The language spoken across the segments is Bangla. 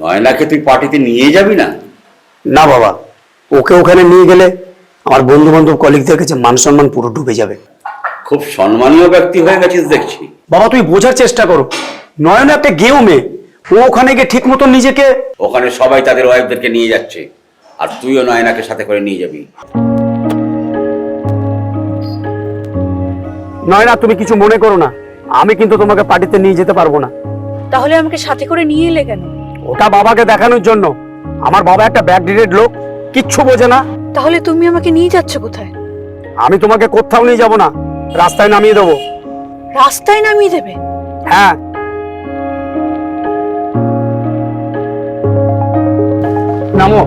নয়নাকে তুই পার্টিতে নিয়ে যাবি না? না বাবা, ওকে ওখানে নিয়ে গেলে আমার বন্ধু বান্ধব কলিগদের কাছে মান সম্মান পুরো ডুবে যাবে। খুব সম্মানীয় ব্যক্তি হয়ে গেছিস দেখছি। বাবা তুই বোঝার চেষ্টা করো, নয়না একটা গেও মেয়ে, ও ওখানে গিয়ে ঠিক মতন নিজেকে। ওখানে সবাই তাদের ওয়াইফদেরকে নিয়ে যাচ্ছে, আর তুইও নয়নাকে সাথে করে নিয়ে যাবি। নয়না তুমি কিছু মনে করো না, আমি কিন্তু তোমাকে পার্টিতে নিয়ে যেতে পারবো না। তাহলে আমাকে সাথে করে নিয়ে এলে কেন? ওটা বাবাকে দেখানোর জন্য। আমার বাবা একটা ব্যাকডেটেড লোক, কিচ্ছু বোঝে না। তাহলে তুমি আমাকে নিয়ে যাচ্ছ কোথায়? আমি তোমাকে কোথাও নিয়ে যাব না, রাস্তায় নামিয়ে দেবো। রাস্তায় নামিয়ে দেবে? হ্যাঁ। নামো।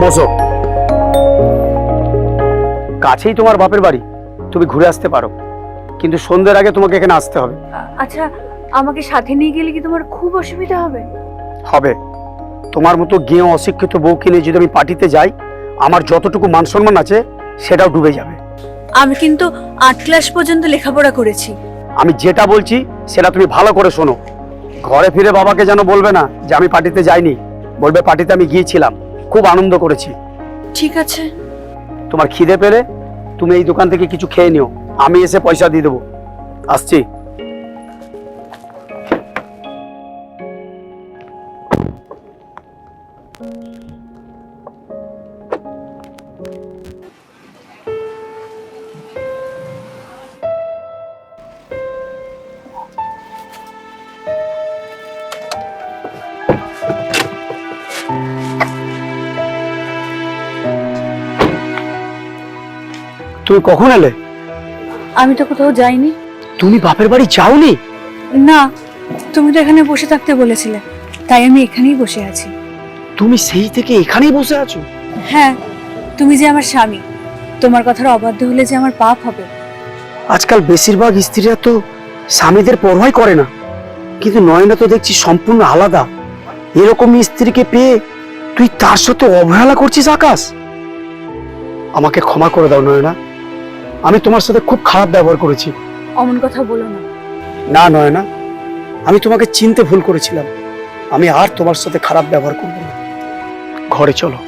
বসো। কাছেই তোমার বাপের বাড়ি, তুমি ঘুরে আসতে পারো, কিন্তু সন্ধ্যের আগে তোমাকে এখানে আসতে হবে। আচ্ছা, আমাকে সাথে নিয়ে গেলে কি তোমার খুব অসুবিধা হবে? হবে। তোমার মতো গেঁয়ো অশিক্ষিত বউ কিনে যদি আমি পার্টিতে যাই, আমার যতটুকু মান সম্মান আছে সেটাও ডুবে যাবে। আমি কিন্তু 8 ক্লাস পর্যন্ত লেখাপড়া করেছি। আমি যেটা বলছি সেটা তুমি ভালো করে শোনো। ঘরে ফিরে বাবাকে যেন বলবে না যে আমি পার্টিতে যাইনি, বলবে পার্টিতে আমি গিয়েছিলাম, খুব আনন্দ করেছি। ঠিক আছে। তোমার খিদে পেলে তুমি এই দোকান থেকে কিছু খেয়ে নিও, আমি এসে পয়সা দিয়ে দেবো। আসছি। তুমি কখন এলে? আমি তো কোথাও যাইনি। তুমি বাপের বাড়ি যাওনি? না, তুমি তো এখানে বসে থাকতে বলেছিলে, তাই আমি এখানেই বসে আছি। তুমি সেই থেকে এখানেই বসে আছো? হ্যাঁ, তুমি যে আমার স্বামী, তোমার কথার অবাধ্য হলে যে আমার পাপ হবে। আজকাল বেশিরভাগ স্ত্রীরা তো স্বামীদের পরোয়াই করে না, কিন্তু নয়না তো দেখছি সম্পূর্ণ আলাদা। এরকম স্ত্রীকে পেয়ে তুই তার সাথে অবহেলা করছিস আকাশ। আমাকে ক্ষমা করে দাও নয়না, আমি তোমার সাথে খুব খারাপ ব্যবহার করেছি। অমন কথা বলো না। না নয়না, আমি তোমাকে চিনতে ভুল করেছিলাম, আমি আর তোমার সাথে খারাপ ব্যবহার করব না। ঘরে চলো।